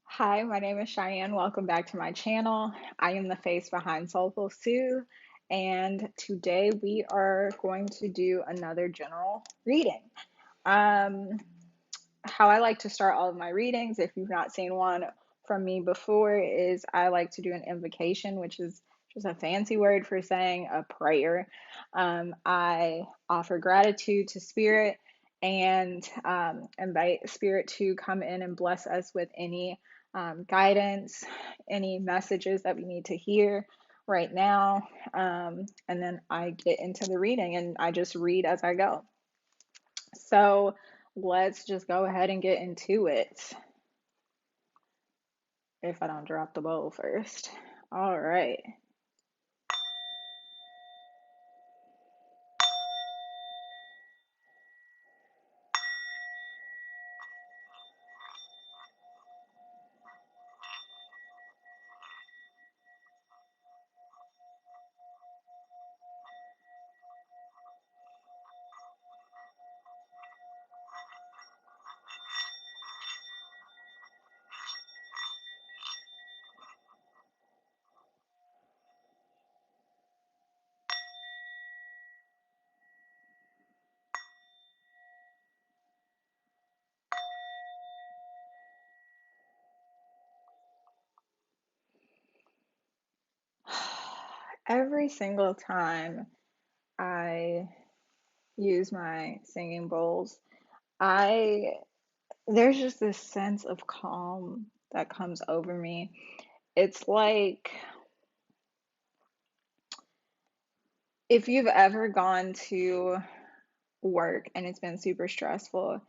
Hi, my name is Cheyenne. Welcome back to my channel. I am the face behind Soulful Soothe, and today we are going to do another general reading. Um, how I like to start all of my readings, if you've not seen one from me before, is I like to do an invocation, which is just a fancy word for saying a prayer. I offer gratitude to Spirit and invite Spirit to come in and bless us with any guidance, any messages that we need to hear right now. And then I get into the reading and I just read as I go. So let's just go ahead and get into it. If I don't drop the bowl first. All right. Every single time I use my singing bowls, I there's just this sense of calm that comes over me. It's like if you've ever gone to work and it's been super stressful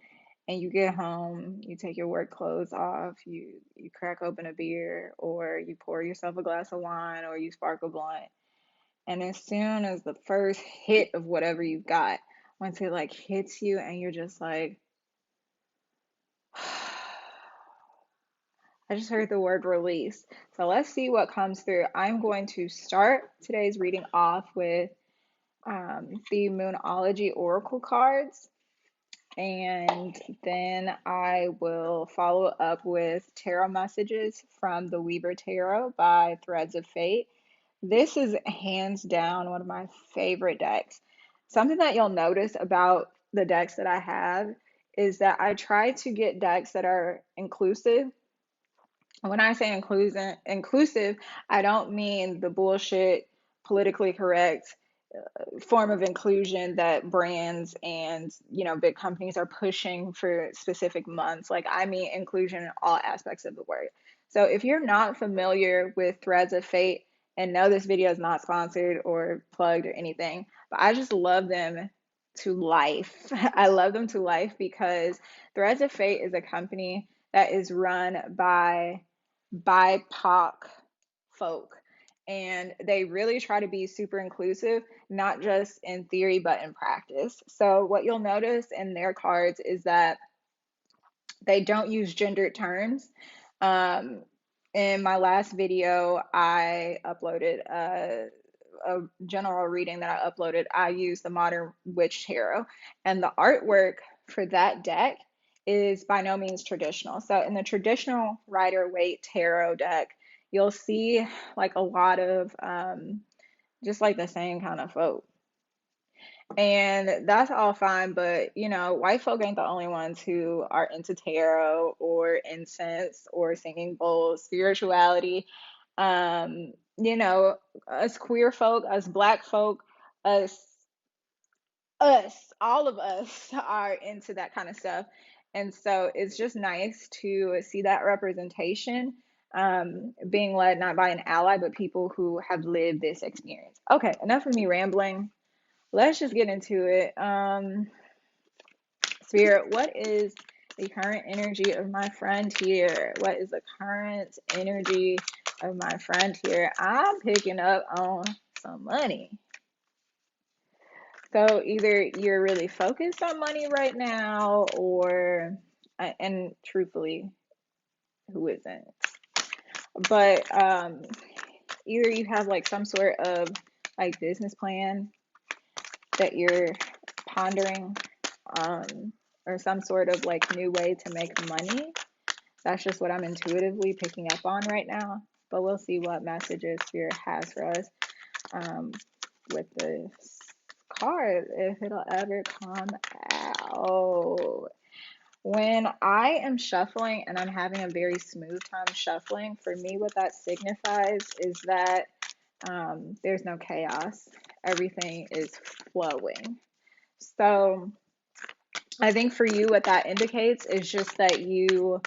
and you get home, you take your work clothes off, you crack open a beer or you pour yourself a glass of wine or you spark a blunt. And as soon as the first hit of whatever you've got, once it like hits you and you're just like, I just heard the word release. So let's see what comes through. I'm going to start today's reading off with the Moonology Oracle cards. And then I will follow up with tarot messages from the Weaver Tarot by Threads of Fate. This is hands down one of my favorite decks. Something that you'll notice about the decks that I have is that I try to get decks that are inclusive. When I say inclusive, I don't mean the bullshit, politically correct form of inclusion that brands and big companies are pushing for specific months. Like, I mean inclusion in all aspects of the word. So if you're not familiar with Threads of Fate, and no, this video is not sponsored or plugged or anything, but I just love them to life. I love them to life because Threads of Fate is a company that is run by BIPOC folk, and they really try to be super inclusive, not just in theory but in practice. So what you'll notice in their cards is that they don't use gendered terms. In my last video, I uploaded a general reading that I uploaded. I used the Modern Witch Tarot, and the artwork for that deck is by no means traditional. So in the traditional Rider-Waite tarot deck, you'll see like a lot of just like the same kind of folk. And that's all fine, but white folk ain't the only ones who are into tarot or incense or singing bowls, spirituality. Us queer folk, us black folk, us, all of us are into that kind of stuff. And so it's just nice to see that representation being led not by an ally, but people who have lived this experience. Okay, enough of me rambling. Let's just get into it. Spirit, what is the current energy of my friend here? What is the current energy of my friend here? I'm picking up on some money. So either you're really focused on money right now, or, and truthfully, who isn't? But either you have like some sort of like business plan that you're pondering, or some sort of like new way to make money. That's just what I'm intuitively picking up on right now. But we'll see what messages Spirit has for us with this card, if it'll ever come out. When I am shuffling and I'm having a very smooth time shuffling, for me, what that signifies is that there's no chaos. Everything is flowing. So I think for you, what that indicates is just that you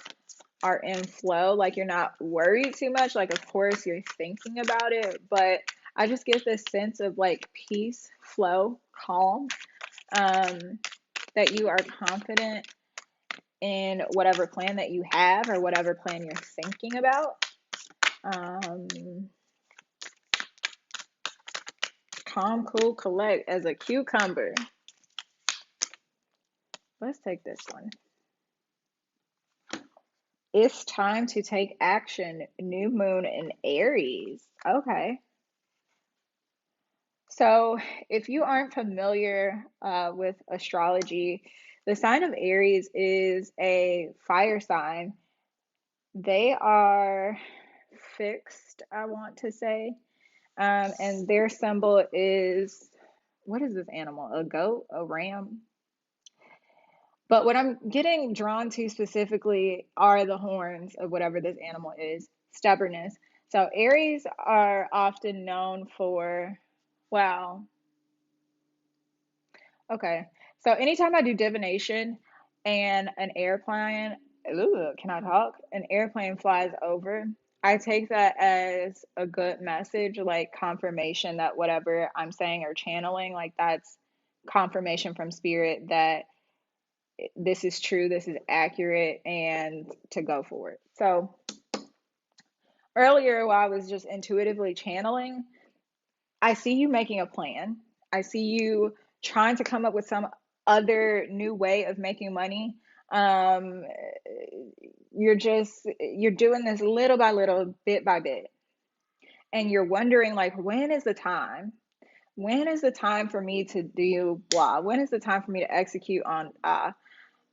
are in flow, like you're not worried too much. Like, of course, you're thinking about it, but I just get this sense of like peace, flow, calm, that you are confident in whatever plan that you have or whatever plan you're thinking about. Calm, cool, collect as a cucumber. Let's take this one. It's time to take action. New moon in Aries. Okay. So, if you aren't familiar with astrology, the sign of Aries is a fire sign. They are fixed, I want to say. And their symbol is, what is this animal? A goat? A ram? But what I'm getting drawn to specifically are the horns of whatever this animal is, stubbornness. So Aries are often known for, well, okay. So anytime I do divination and an airplane, ooh, can I talk? An airplane flies over, I take that as a good message, like confirmation that whatever I'm saying or channeling, like that's confirmation from spirit that this is true, this is accurate, and to go for it. So earlier, while I was just intuitively channeling, I see you making a plan. I see you trying to come up with some other new way of making money. Um, you're doing this little by little, bit by bit, and you're wondering like, when is the time? When is the time for me to do blah? When is the time for me to execute on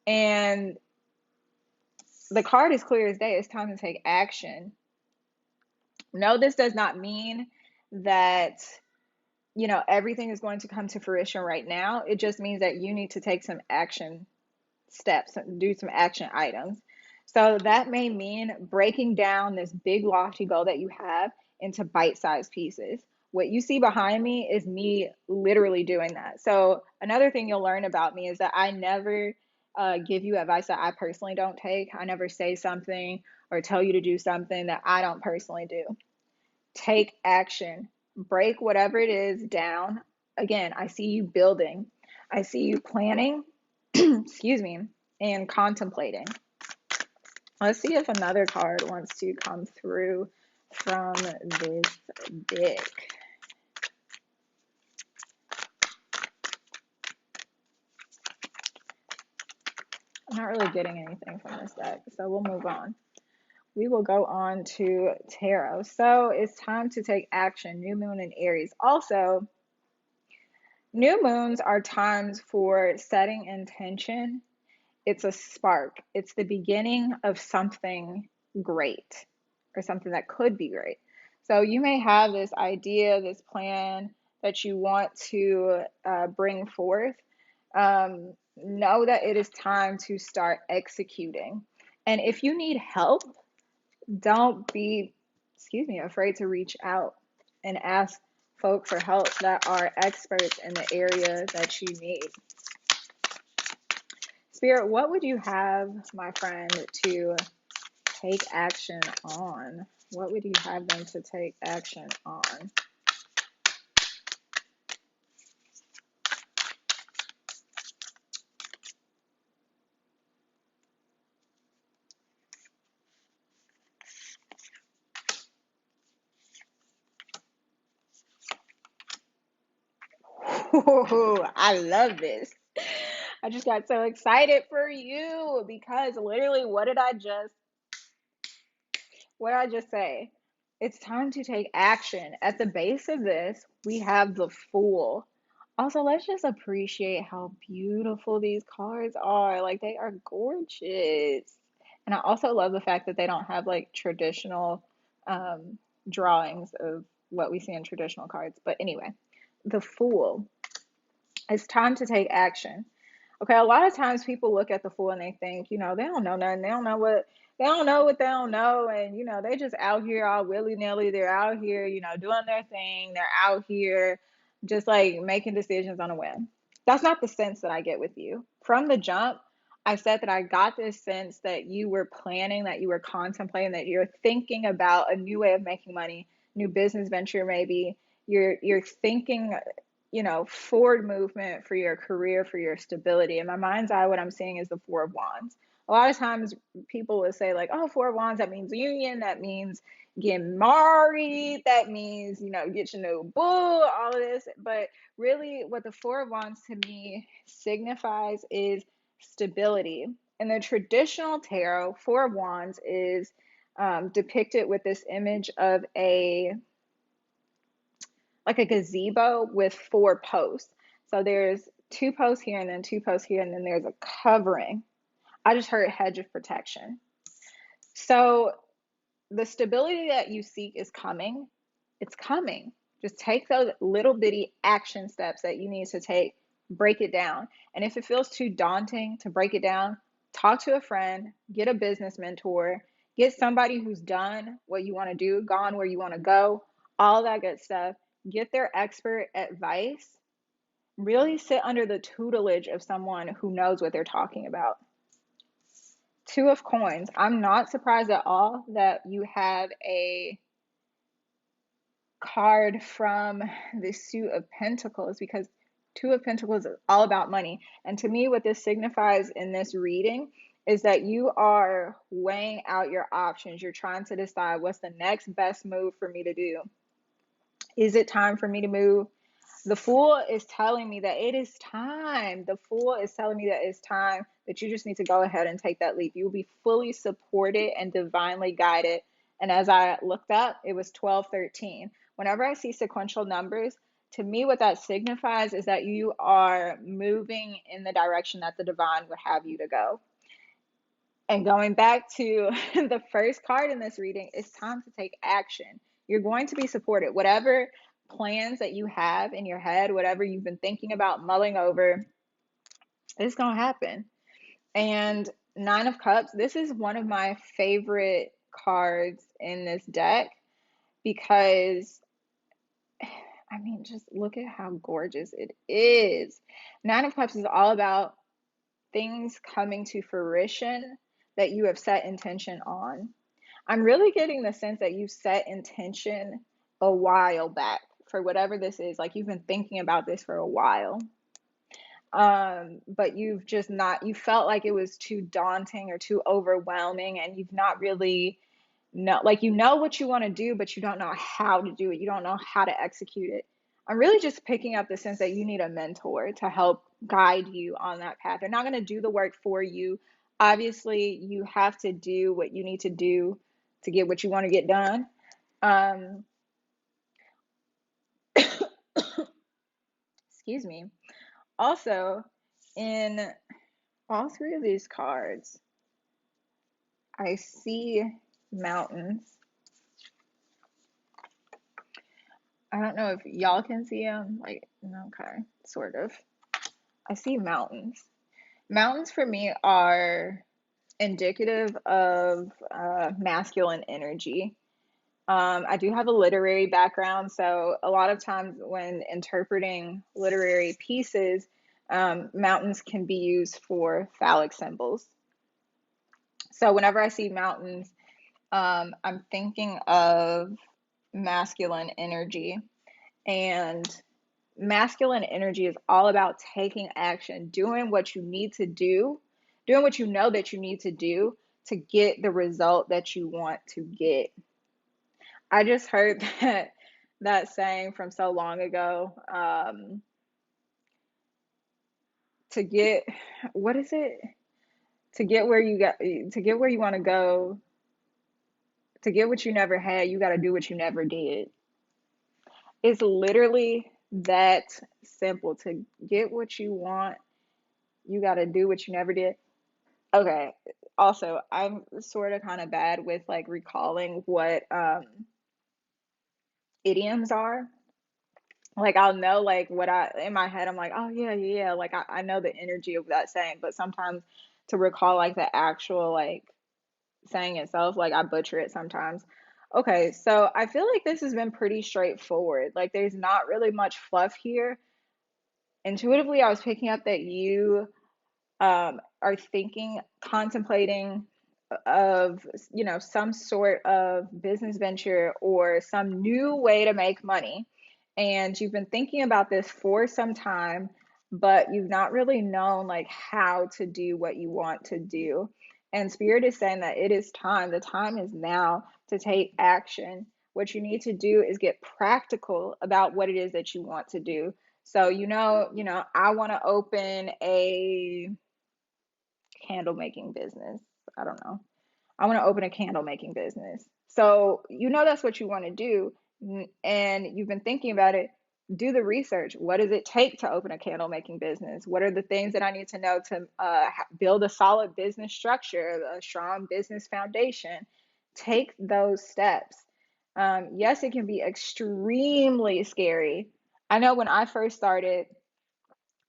and the card is clear as day. It's time to take action. No, this does not mean that, everything is going to come to fruition right now. It just means that you need to take some action steps, do some action items. So that may mean breaking down this big lofty goal that you have into bite-sized pieces. What you see behind me is me literally doing that. So another thing you'll learn about me is that I never give you advice that I personally don't take. I never say something or tell you to do something that I don't personally do. Take action. Break whatever it is down. Again, I see you building. I see you planning, excuse me, and contemplating. Let's see if another card wants to come through from this deck. I'm not really getting anything from this deck, so we'll move on. We will go on to tarot. So it's time to take action. New moon in Aries. Also, new moons are times for setting intention. It's a spark. It's the beginning of something great or something that could be great. So you may have this idea, this plan that you want to bring forth. Know that it is time to start executing. And if you need help, don't be, afraid to reach out and ask folks for help that are experts in the area that you need. Spirit, what would you have, my friend, to take action on? What would you have them to take action on? Ooh, I love this. I just got so excited for you because literally what did I just say? It's time to take action. At the base of this, we have the Fool. Also, let's just appreciate how beautiful these cards are. Like, they are gorgeous. And I also love the fact that they don't have like traditional um, drawings of what we see in traditional cards. But anyway, the Fool. It's time to take action. Okay, a lot of times people look at the Fool and they think, they don't know nothing. They don't know. And, they just out here all willy-nilly. They're out here, doing their thing. They're out here just like making decisions on a whim. That's not the sense that I get with you. From the jump, I said that I got this sense that you were planning, that you were contemplating, that you're thinking about a new way of making money, new business venture maybe. You're thinking forward movement for your career, for your stability. In my mind's eye, what I'm seeing is the Four of Wands. A lot of times people will say, like, oh, Four of Wands, that means union, that means getting married, that means, get your new boo, all of this. But really, what the Four of Wands to me signifies is stability. In the traditional tarot, Four of Wands is depicted with this image of like a gazebo with four posts. So there's two posts here and then two posts here, and then there's a covering. I just heard hedge of protection. So the stability that you seek is coming. It's coming. Just take those little bitty action steps that you need to take, break it down. And if it feels too daunting to break it down, talk to a friend, get a business mentor, get somebody who's done what you want to do, gone where you want to go, all that good stuff. Get their expert advice. Really sit under the tutelage of someone who knows what they're talking about. Two of Coins. I'm not surprised at all that you have a card from the Suit of Pentacles, because Two of Pentacles is all about money. And to me, what this signifies in this reading is that you are weighing out your options. You're trying to decide what's the next best move for me to do. Is it time for me to move? The Fool is telling me that it is time. The Fool is telling me that it's time, that you just need to go ahead and take that leap. You will be fully supported and divinely guided. And as I looked up, it was 1213. Whenever I see sequential numbers, to me, what that signifies is that you are moving in the direction that the divine would have you to go. And going back to the first card in this reading, it's time to take action. You're going to be supported. Whatever plans that you have in your head, whatever you've been thinking about, mulling over, it's going to happen. And Nine of Cups, this is one of my favorite cards in this deck because, I mean, just look at how gorgeous it is. Nine of Cups is all about things coming to fruition that you have set intention on. I'm really getting the sense that you set intention a while back for whatever this is. Like, you've been thinking about this for a while. But you've just not, you felt like it was too daunting or too overwhelming, and you've not really like, you know what you want to do, but you don't know how to do it. You don't know how to execute it. I'm really just picking up the sense that you need a mentor to help guide you on that path. They're not going to do the work for you. Obviously, you have to do what you need to do to get what you want to get done. Excuse me. Also, in all three of these cards, I see mountains. I don't know if y'all can see them. Like, okay, sort of. I see mountains. Mountains for me are indicative of masculine energy. I do have a literary background, so a lot of times when interpreting literary pieces, mountains can be used for phallic symbols. So whenever I see mountains, I'm thinking of masculine energy. And masculine energy is all about taking action, doing what you need to do, doing what you know that you need to do to get the result that you want to get. I just heard that saying from so long ago. To get, what is it? To get where you got, to get where you want to go, to get what you never had, you got to do what you never did. It's literally that simple. To get what you want, you got to do what you never did. Okay. Also, I'm sort of kind of bad with like recalling what idioms are. Like I'll know like what I in my head I'm like, oh yeah, yeah, yeah. Like I know the energy of that saying, but sometimes to recall like the actual like saying itself, like I butcher it sometimes. Okay, so I feel like this has been pretty straightforward. Like there's not really much fluff here. Intuitively, I was picking up that you are thinking, contemplating of, some sort of business venture or some new way to make money. And you've been thinking about this for some time, but you've not really known like how to do what you want to do. And Spirit is saying that it is time. The time is now to take action. What you need to do is get practical about what it is that you want to do. So, I want to open a candle making business. I don't know. I want to open a candle making business. So, that's what you want to do. And you've been thinking about it. Do the research. What does it take to open a candle making business? What are the things that I need to know to build a solid business structure, a strong business foundation? Take those steps. Yes, it can be extremely scary. I know when I first started,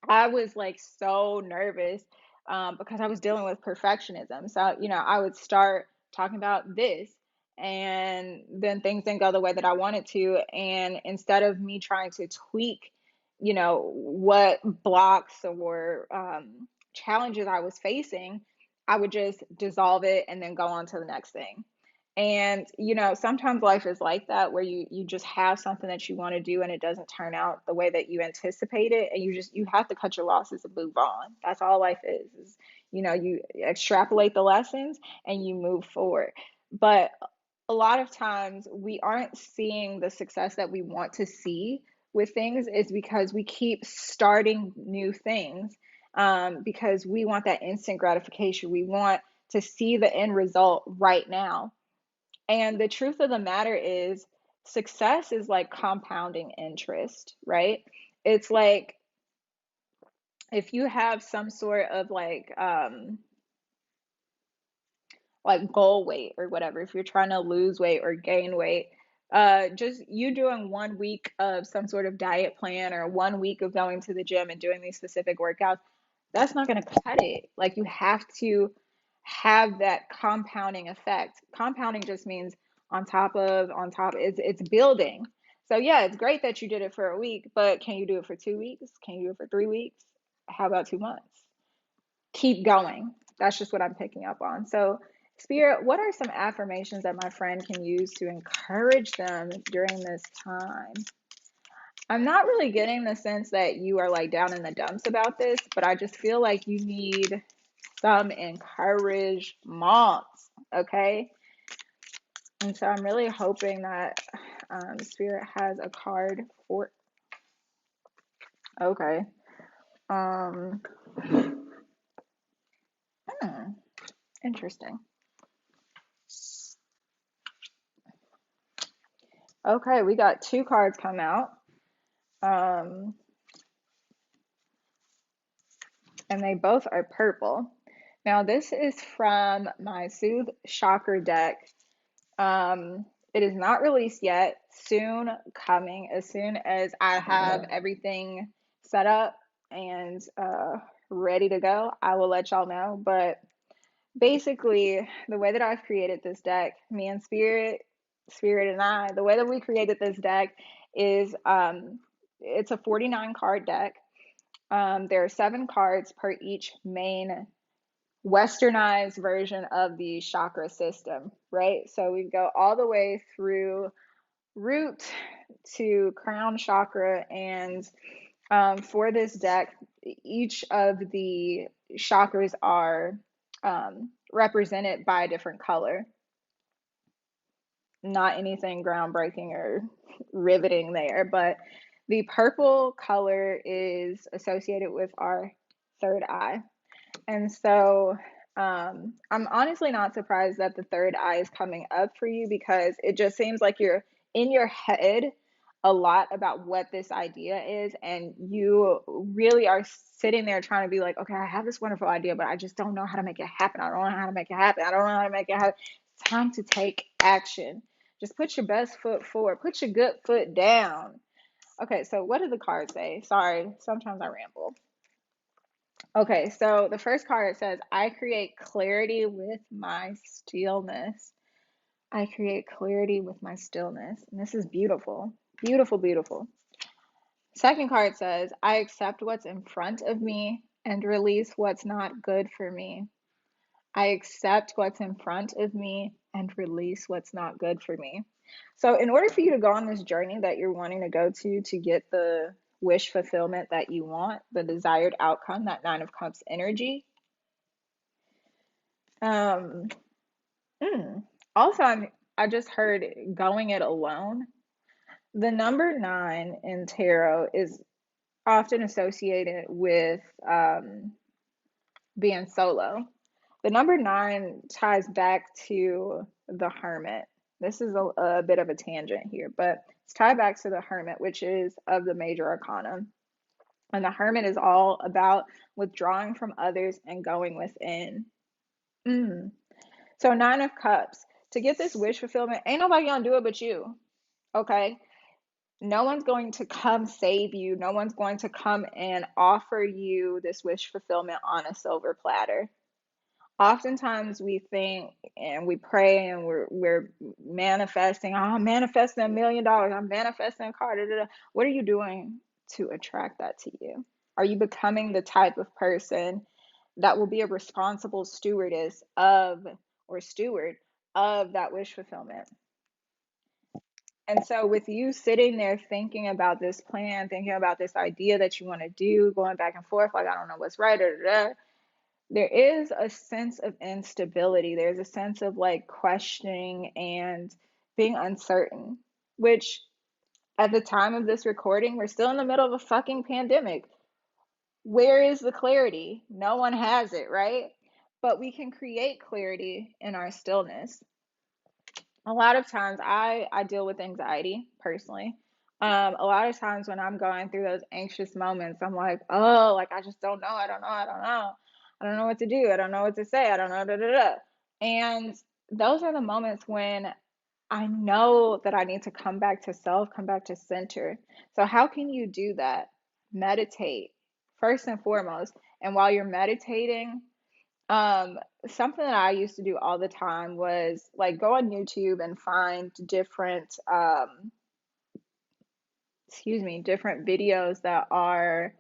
I was like so nervous because I was dealing with perfectionism. So, I would start talking about this, and then things didn't go the way that I wanted to. And instead of me trying to tweak, what blocks or challenges I was facing, I would just dissolve it and then go on to the next thing. And sometimes life is like that, where you just have something that you want to do and it doesn't turn out the way that you anticipate it, and you have to cut your losses and move on. That's all life is you extrapolate the lessons and you move forward. But a lot of times we aren't seeing the success that we want to see with things, is because we keep starting new things, because we want that instant gratification. We want to see the end result right now. And the truth of the matter is, success is like compounding interest, right? It's like if you have some sort of like goal weight or whatever, if you're trying to lose weight or gain weight, just you doing 1 week of some sort of diet plan or 1 week of going to the gym and doing these specific workouts, that's not going to cut it. Like you have to have that compounding effect. Compounding just means on top. It's building. So yeah, it's great that you did it for a week, but can you do it for 2 weeks? Can you do it for 3 weeks? How about 2 months? Keep going. That's just what I'm picking up on. So, Spirit, what are some affirmations that my friend can use to encourage them during this time? I'm not really getting the sense that you are like down in the dumps about this, but I just feel like you need some encouragement. Okay. And so I'm really hoping that Spirit has a card for. Okay. Um, hmm, interesting. Okay, we got two cards come out. Um, and they both are purple. Now, this is from my Soothed Chakra deck. It is not released yet. Soon coming. As soon as I have everything set up and ready to go, I will let y'all know. But basically, the way that I've created this deck, me and Spirit and I, the way that we created this deck is it's a 49 card deck. There are 7 cards per each main westernized version of the chakra system, right? So we go all the way through root to crown chakra. And for this deck, each of the chakras are represented by a different color. Not anything groundbreaking or riveting there, but the purple color is associated with our third eye. And so I'm honestly not surprised that the third eye is coming up for you, because it just seems like you're in your head. a lot about what this idea is, and you really are sitting there trying to be like, okay, I have this wonderful idea, but I just don't know how to make it happen. I don't know how to make it happen. I don't know how to make it happen. It's time to take action. Just put your best foot forward. Put your good foot down. Okay, so what did the card say? Sorry, sometimes I ramble. Okay, so the first card says, I create clarity with my stillness. I create clarity with my stillness. And this is beautiful. Beautiful, beautiful. Second card says, I accept what's in front of me and release what's not good for me. I accept what's in front of me and release what's not good for me. So, in order for you to go on this journey that you're wanting to go to get the wish fulfillment that you want, the desired outcome, that Nine of Cups energy. Um, Also, I just heard going it alone. The number 9 in tarot is often associated with being solo. The number 9 ties back to the Hermit. This is a bit of a tangent here, but it's tied back to the Hermit, which is of the major arcana. And the Hermit is all about withdrawing from others and going within. So, 9 of Cups. To get this wish fulfillment, ain't nobody gonna do it but you. Okay? No one's going to come save you. No one's going to come and offer you this wish fulfillment on a silver platter. Oftentimes we think and we pray and we're manifesting. Oh, I'm manifesting $1 million. I'm manifesting a car. Da, da, da. What are you doing to attract that to you? Are you becoming the type of person that will be a responsible stewardess of or steward of that wish fulfillment? And so, with you sitting there thinking about this plan, thinking about this idea that you want to do, going back and forth, like, I don't know what's right, there is a sense of instability. There's a sense of like questioning and being uncertain, which at the time of this recording, we're still in the middle of a fucking pandemic. Where is the clarity? No one has it, right? But we can create clarity in our stillness. A lot of times I deal with anxiety personally. A lot of times when I'm going through those anxious moments, I'm like, oh, like I just don't know. I don't know. I don't know. I don't know what to do. I don't know what to say. I don't know. Da, da, da. And those are the moments when I know that I need to come back to self, come back to center. So how can you do that? Meditate first and foremost. And while you're meditating, um, something that I used to do all the time was like go on YouTube and find different different videos that are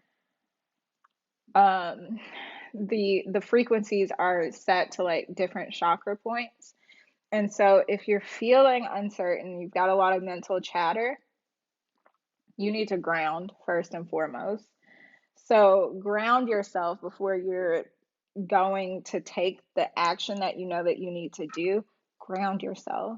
um the frequencies are set to like different chakra points. And so if you're feeling uncertain, you've got a lot of mental chatter, you need to ground first and foremost. So ground yourself before you're going to take the action that you know that you need to do. Ground yourself.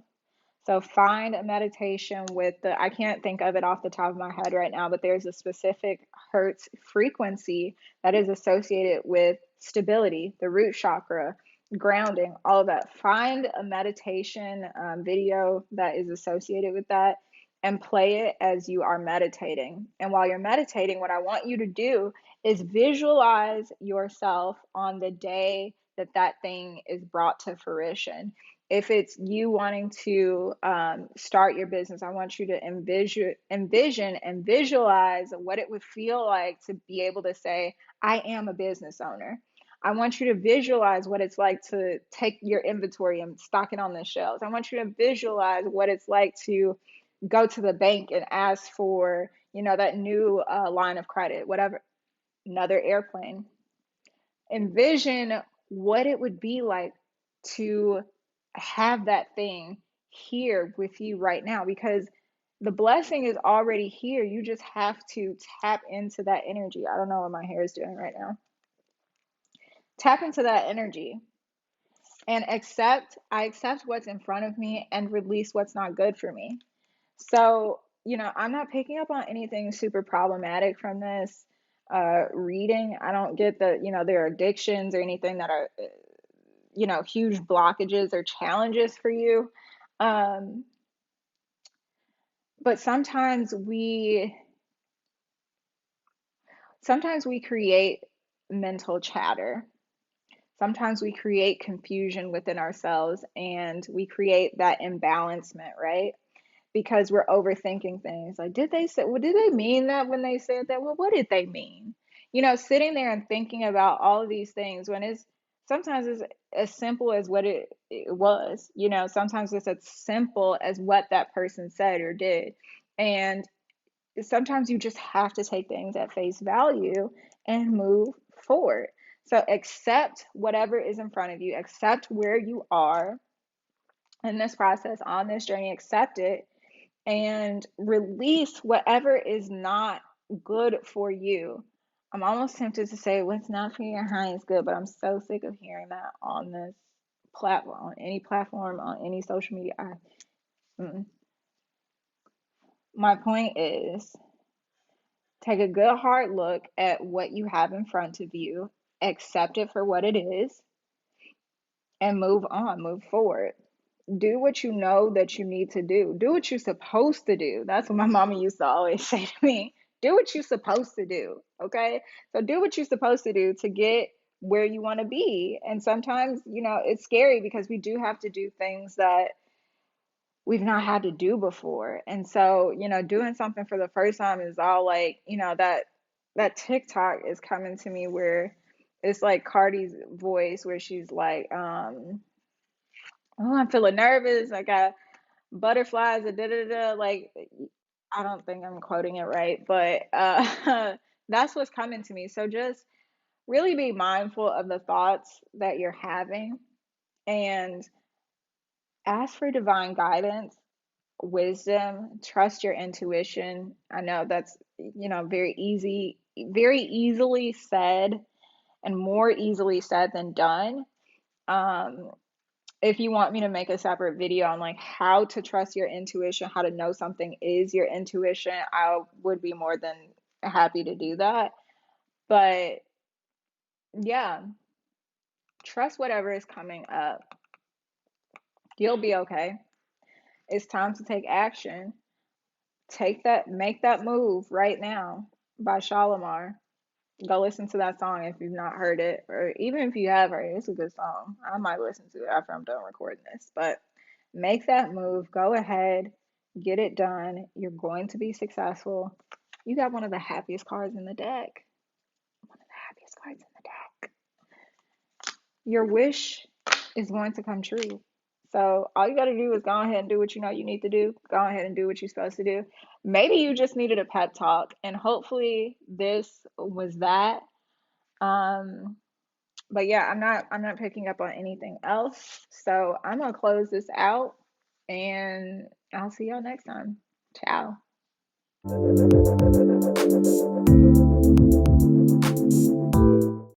So find a meditation with I can't think of it off the top of my head right now, but there's a specific hertz frequency that is associated with stability, the root chakra, grounding, all of that. Find a meditation video that is associated with that and play it as you are meditating. And while you're meditating, what I want you to do is visualize yourself on the day that that thing is brought to fruition. If it's you wanting to start your business, I want you to envision and visualize what it would feel like to be able to say, I am a business owner. I want you to visualize what it's like to take your inventory and stock it on the shelves. I want you to visualize what it's like to go to the bank and ask for, that new line of credit, whatever, another airplane. Envision what it would be like to have that thing here with you right now, because the blessing is already here. You just have to tap into that energy. I don't know what my hair is doing right now. Tap into that energy and I accept what's in front of me and release what's not good for me. So, I'm not picking up on anything super problematic from this reading. I don't get that, there are addictions or anything that are, huge blockages or challenges for you. Um, But sometimes we create mental chatter. Sometimes we create confusion within ourselves and we create that imbalancement, right? Because we're overthinking things. Like, did they say, well, did they mean that when they said that? Well, what did they mean? Sitting there and thinking about all of these things when sometimes it's as simple as what it was. Sometimes it's as simple as what that person said or did. And sometimes you just have to take things at face value and move forward. So accept whatever is in front of you, accept where you are in this process, on this journey, accept it and release whatever is not good for you. I'm almost tempted to say what's not for your highest good, but I'm so sick of hearing that on this platform, on any platform, on any social media. My point is, take a good hard look at what you have in front of you, accept it for what it is, and move on, move forward. Do what you know that you need to do. Do what you're supposed to do. That's what my mama used to always say to me. Do what you're supposed to do. Okay? So do what you're supposed to do to get where you want to be. And sometimes, it's scary because we do have to do things that we've not had to do before. And so, doing something for the first time is all like, that TikTok is coming to me where it's like Cardi's voice where she's like, oh, I'm feeling nervous. I got butterflies, da da da. Like, I don't think I'm quoting it right, but that's what's coming to me. So just really be mindful of the thoughts that you're having and ask for divine guidance, wisdom, trust your intuition. I know that's, very easily said and more easily said than done. Um, if you want me to make a separate video on like how to trust your intuition, how to know something is your intuition, I would be more than happy to do that. But yeah, trust whatever is coming up. You'll be okay. It's time to take action. Make that move right now by Shalimar. Go listen to that song if you've not heard it, or even if you have heard it, it's a good song. I might listen to it after I'm done recording this, but make that move. Go ahead, get it done. You're going to be successful. You got one of the happiest cards in the deck. One of the happiest cards in the deck. Your wish is going to come true. So all you got to do is go ahead and do what you know you need to do. Go ahead and do what you're supposed to do. Maybe you just needed a pep talk, and hopefully this was that. Um, but yeah, I'm not picking up on anything else. So I'm gonna close this out, and I'll see y'all next time. Ciao.